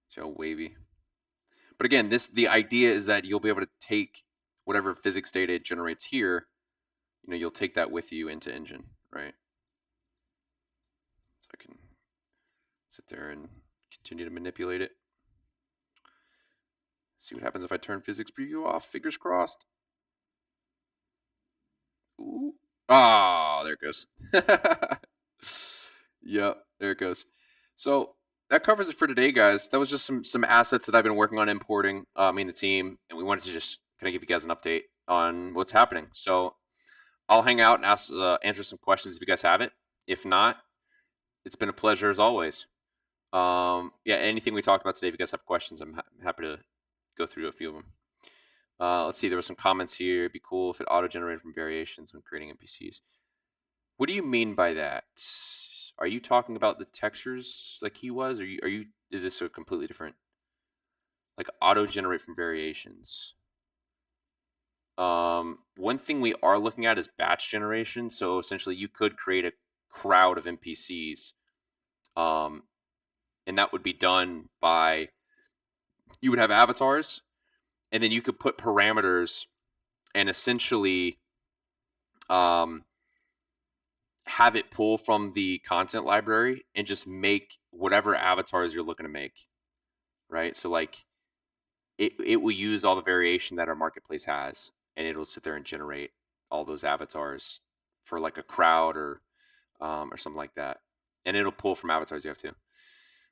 see how wavy. But again, the idea is that you'll be able to take whatever physics data it generates here, you'll take that with you into Engine, right? So I can sit there and continue to manipulate it. See what happens if I turn physics preview off. Fingers crossed. Ooh. Ah, there it goes. Yeah, there it goes. So that covers it for today, guys. That was just some assets that I've been working on importing, me and the team, and we wanted to just kind of give you guys an update on what's happening. So I'll hang out and answer some questions if you guys have it. If not, it's been a pleasure as always. Yeah, anything we talked about today, if you guys have questions, I'm happy to go through a few of them. Let's see, there were some comments here. It'd be cool if it auto-generated from variations when creating NPCs. What do you mean by that? Are you talking about the textures like he was? Or is this a completely different, like auto-generate from variations? One thing we are looking at is batch generation. So essentially you could create a crowd of NPCs. And that would be done by, you would have avatars, and then you could put parameters and essentially have it pull from the content library and just make whatever avatars you're looking to make, right? So like it will use all the variation that our marketplace has, and it'll sit there and generate all those avatars for like a crowd or something like that, and it'll pull from avatars you have to.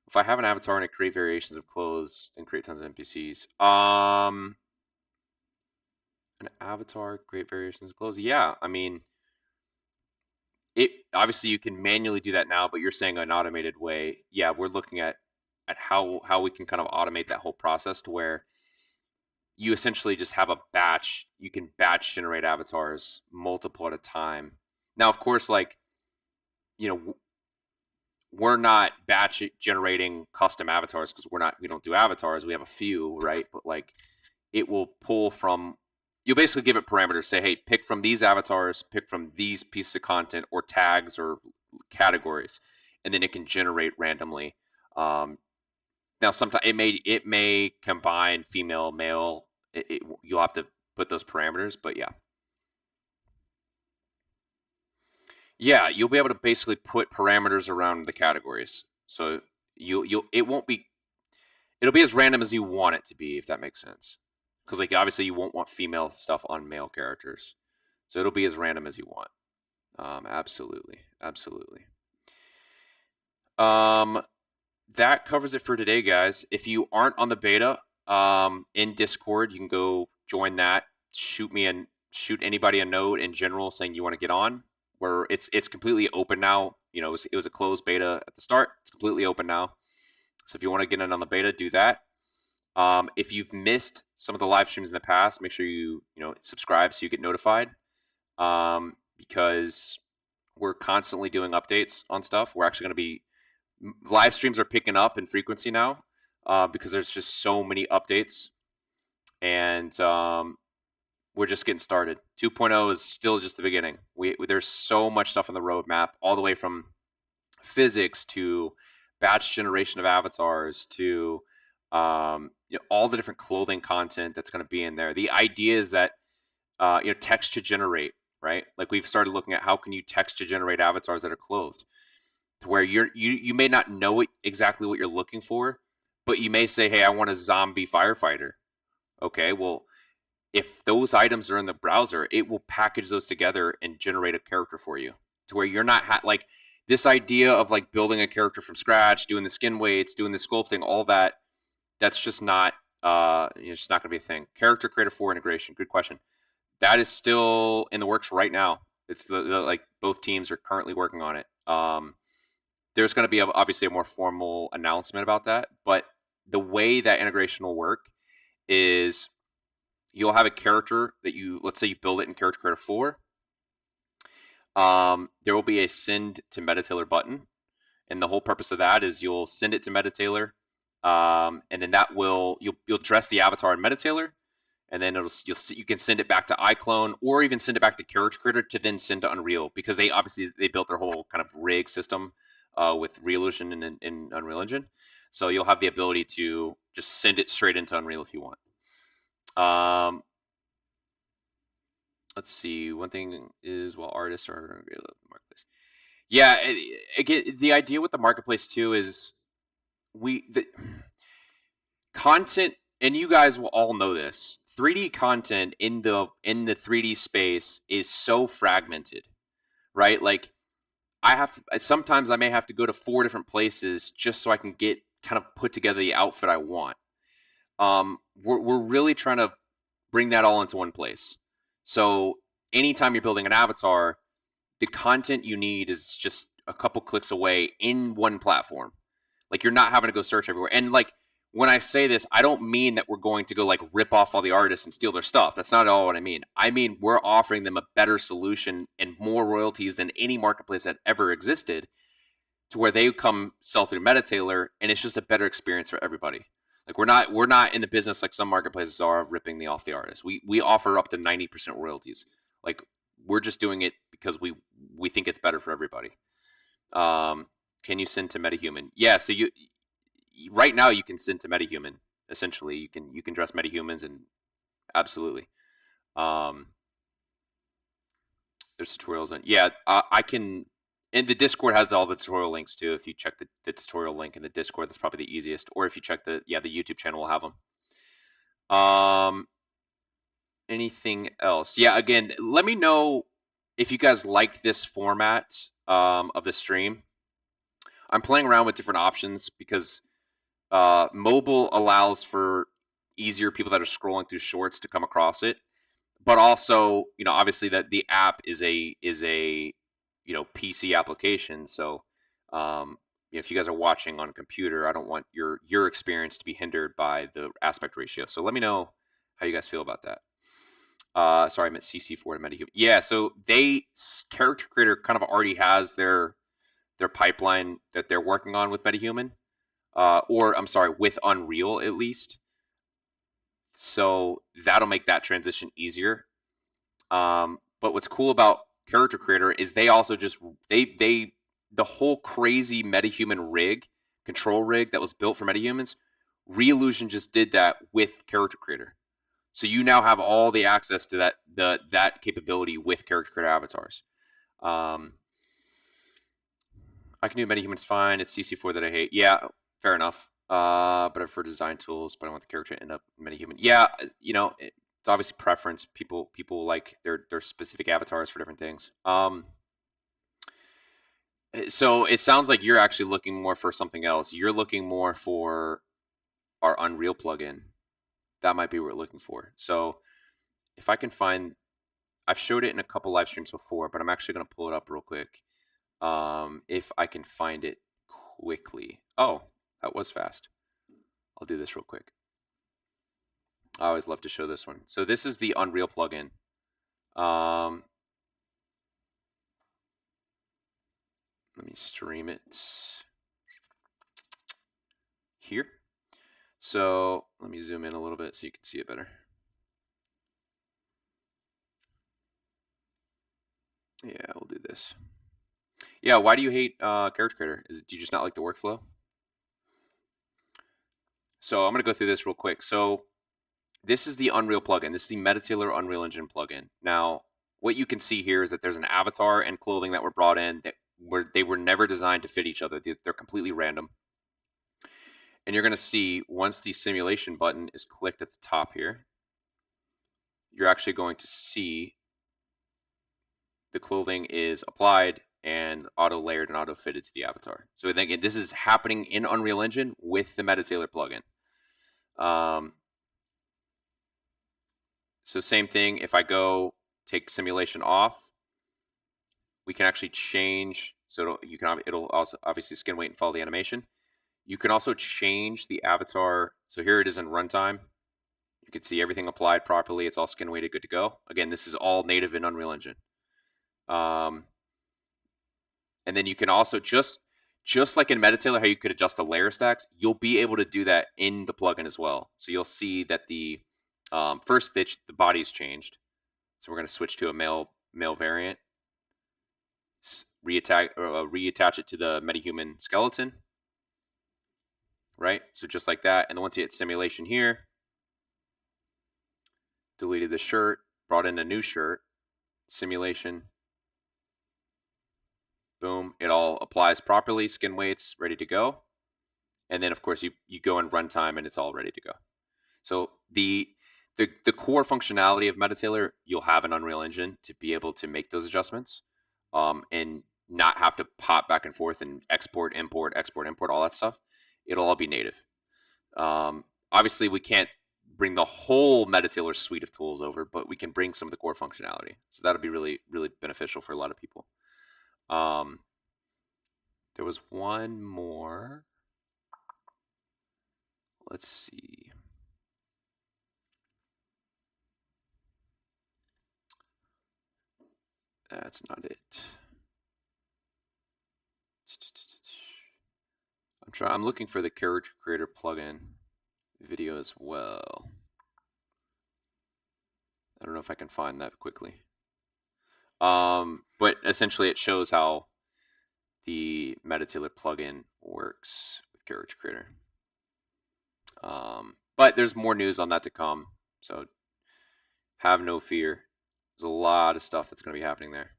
If I have an avatar and I create variations of clothes and create tons of NPCs, an avatar, create variations of clothes. Yeah, I mean, it obviously you can manually do that now, but you're saying an automated way. Yeah, we're looking at how we can kind of automate that whole process to where you essentially just have a batch. You can batch generate avatars multiple at a time. Now, of course, like we're not batch generating custom avatars because we don't do avatars. We have a few, right? But like it will pull from, you'll basically give it parameters, say, hey, pick from these avatars, pick from these pieces of content or tags or categories, and then it can generate randomly. Now sometimes it may combine female, male. You'll have to put those parameters, but yeah, you'll be able to basically put parameters around the categories. So it'll be as random as you want it to be, if that makes sense. Because like obviously you won't want female stuff on male characters, so it'll be as random as you want. Absolutely, absolutely. That covers it for today, guys. If you aren't on the beta in Discord, you can go join that. Shoot me shoot anybody a note in general saying you want to get on. Where it's completely open now. You know, it was a closed beta at the start. It's completely open now. So if you want to get in on the beta, do that. If you've missed some of the live streams in the past, make sure you know subscribe so you get notified. Because we're constantly doing updates on stuff. We're actually going to be live streams are picking up in frequency now because there's just so many updates, and we're just getting started. 2.0 is still just the beginning. There's so much stuff on the roadmap, all the way from physics to batch generation of avatars to you know, all the different clothing content that's going to be in there. The idea is that you know, text to generate, right? Like we've started looking at how can you text to generate avatars that are clothed, to where you may not know exactly what you're looking for, but you may say, hey, I want a zombie firefighter. Okay, well, if those items are in the browser, it will package those together and generate a character for you, to where you're not like this idea of like building a character from scratch, doing the skin weights, doing the sculpting, all that. That's just not it's just not going to be a thing. Character Creator 4 integration, good question. That is still in the works right now. It's the like both teams are currently working on it. There's going to be obviously a more formal announcement about that, but the way that integration will work is you'll have a character that let's say you build it in Character Creator 4. There will be a send to Metatailor button, and the whole purpose of that is you'll send it to Metatailor, and then that you'll dress the avatar in Metatailor, and then you can send it back to iClone or even send it back to Character Creator to then send to Unreal, because they built their whole kind of rig system with Reolution and Unreal Engine. So you'll have the ability to just send it straight into Unreal if you want. Let's see. One thing is, while artists are the marketplace. Yeah, again, the idea with the marketplace too is the content, and you guys will all know this. 3D content in the 3D space is so fragmented, right? Like sometimes I may have to go to 4 different places just so I can get kind of put together the outfit I want. We're really trying to bring that all into one place. So anytime you're building an avatar, the content you need is just a couple clicks away in one platform. Like you're not having to go search everywhere. And like when I say this, I don't mean that we're going to go like rip off all the artists and steal their stuff. That's not at all what I mean. I mean we're offering them a better solution and more royalties than any marketplace that ever existed, to where they come sell through Metatailor, and it's just a better experience for everybody. Like we're not in the business like some marketplaces are of ripping off the artist. We offer up to 90% royalties. Like we're just doing it because we think it's better for everybody. Can you send to MetaHuman? Yeah, so right now you can send to MetaHuman. Essentially, you can dress MetaHumans, and absolutely. There's tutorials on. Yeah, I can. And the Discord has all the tutorial links too. If you check the tutorial link in the Discord, that's probably the easiest. Or if you check the YouTube channel will have them. Anything else? Yeah, again, let me know if you guys like this format of the stream. I'm playing around with different options because mobile allows for easier people that are scrolling through shorts to come across it, but also, you know, obviously that the app is a you know, PC application. So if you guys are watching on a computer, I don't want your experience to be hindered by the aspect ratio. So let me know how you guys feel about that. Sorry, I meant CC4 to MetaHuman. Yeah, so Character Creator kind of already has their pipeline that they're working on with MetaHuman, or I'm sorry, with Unreal at least. So that'll make that transition easier. But what's cool about Character Creator is they also just the whole crazy MetaHuman control rig that was built for MetaHumans, Reolution just did that with Character Creator. So you now have all the access to that capability with Character Creator avatars. I can do MetaHumans fine. It's CC4 that I hate. Yeah, fair enough. But I prefer design tools, but I want the character to end up MetaHuman. Yeah, you know, it's obviously preference. People like their specific avatars for different things. So it sounds like you're actually looking more for something else. You're looking more for our Unreal plugin. That might be what we're looking for. So if I can find I've showed it in a couple live streams before, but I'm actually going to pull it up real quick. If I can find it quickly. Oh, that was fast. I'll do this real quick. I always love to show this one. So this is the Unreal plugin. Let me stream it here. So let me zoom in a little bit so you can see it better. Yeah, we'll do this. Yeah, why do you hate Character Creator? Do you just not like the workflow? So I'm going to go through this real quick. So this is the Unreal plugin. This is the Metatailor Unreal Engine plugin. Now, what you can see here is that there's an avatar and clothing that were brought in that they were never designed to fit each other. They're completely random. And you're going to see once the simulation button is clicked at the top here, you're actually going to see the clothing is applied and auto layered and auto fitted to the avatar. So again, this is happening in Unreal Engine with the Metatailor plugin. So same thing, if I go take simulation off, we can actually change, so it'll also obviously skin weight and follow the animation. You can also change the avatar. So here it is in runtime. You can see everything applied properly. It's all skin weighted, good to go. Again, this is all native in Unreal Engine. And then you can also just like in Metatailor, how you could adjust the layer stacks, you'll be able to do that in the plugin as well. So you'll see that the first stitch, the body's changed. So we're going to switch to a male variant. Reattach it to the metahuman skeleton, right? So just like that. And then once you hit simulation here, deleted the shirt, brought in a new shirt, simulation, boom, it all applies properly, skin weights, ready to go. And then of course you go in runtime and it's all ready to go. So the core functionality of Metatailor, you'll have an Unreal Engine to be able to make those adjustments and not have to pop back and forth and export, import, all that stuff. It'll all be native. Obviously, we can't bring the whole Metatailor suite of tools over, but we can bring some of the core functionality. So that'll be really, really beneficial for a lot of people. There was one more. Let's see. That's not it. I'm looking for the Character Creator plugin video as well. I don't know if I can find that quickly. But essentially it shows how the Metatailor plugin works with Character Creator. But there's more news on that to come, so have no fear. There's a lot of stuff that's going to be happening there.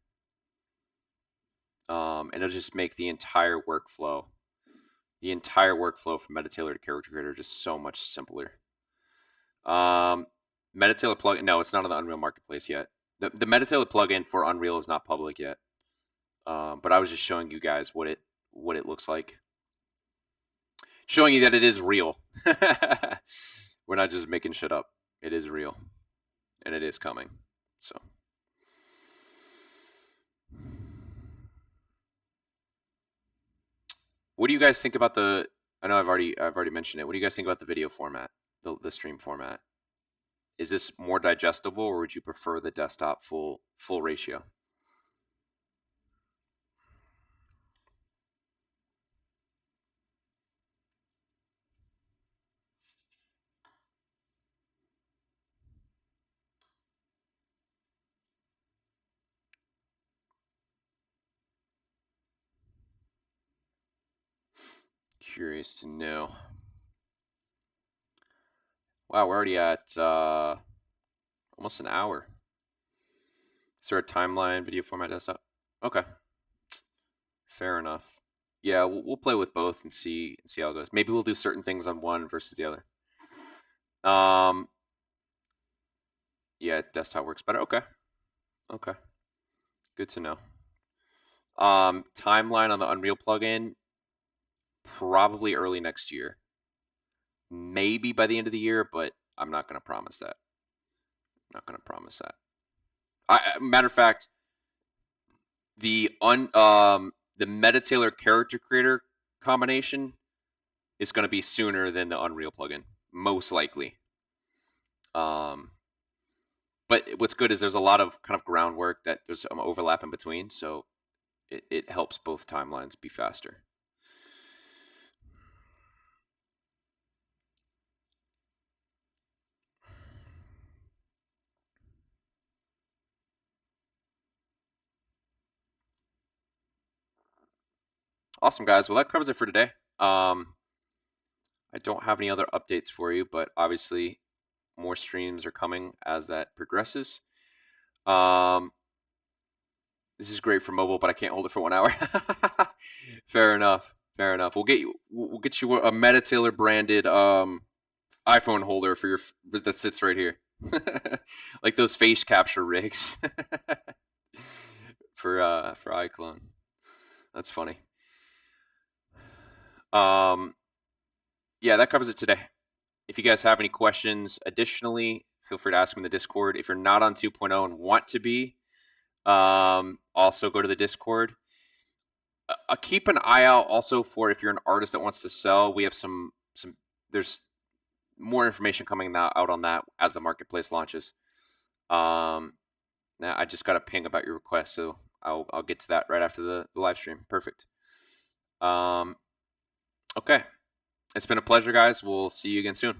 And it'll just make the entire workflow from Metatailor to Character Creator just so much simpler. Metatailor plugin, no, it's not on the Unreal Marketplace yet. The Metatailor plugin for Unreal is not public yet. But I was just showing you guys what it looks like. Showing you that it is real. We're not just making shit up. It is real. And it is coming. So what do you guys think about the, I know I've already mentioned it. What do you guys think about the video format, the stream format? Is this more digestible, or would you prefer the desktop full ratio? Curious to know. Wow, we're already at almost an hour. Is there a timeline video format desktop? Okay, fair enough. Yeah, we'll play with both and see how it goes. Maybe we'll do certain things on one versus the other. Yeah, desktop works better. Okay, good to know. Timeline on the Unreal plugin, probably early next year. Maybe by the end of the year, but I'm not going to promise that. Matter of fact, the Metatailor character creator combination is going to be sooner than the Unreal plugin, most likely. But what's good is there's a lot of kind of groundwork that there's some overlap in between, so it helps both timelines be faster. Awesome, guys. Well, that covers it for today. I don't have any other updates for you, but obviously more streams are coming as that progresses. This is great for mobile, but I can't hold it for 1 hour. Fair enough. Fair enough. We'll get you a Metatailor branded iPhone holder for your that sits right here, like those face capture rigs for iClone. That's funny. Yeah, that covers it today. If you guys have any questions additionally, feel free to ask them in the Discord. If you're not on 2.0 and want to be, also go to the Discord. Keep an eye out also for if you're an artist that wants to sell. We have some there's more information coming out on that as the marketplace launches. Now I just got a ping about your request, so I'll get to that right after the live stream. Perfect. Okay, it's been a pleasure, guys. We'll see you again soon.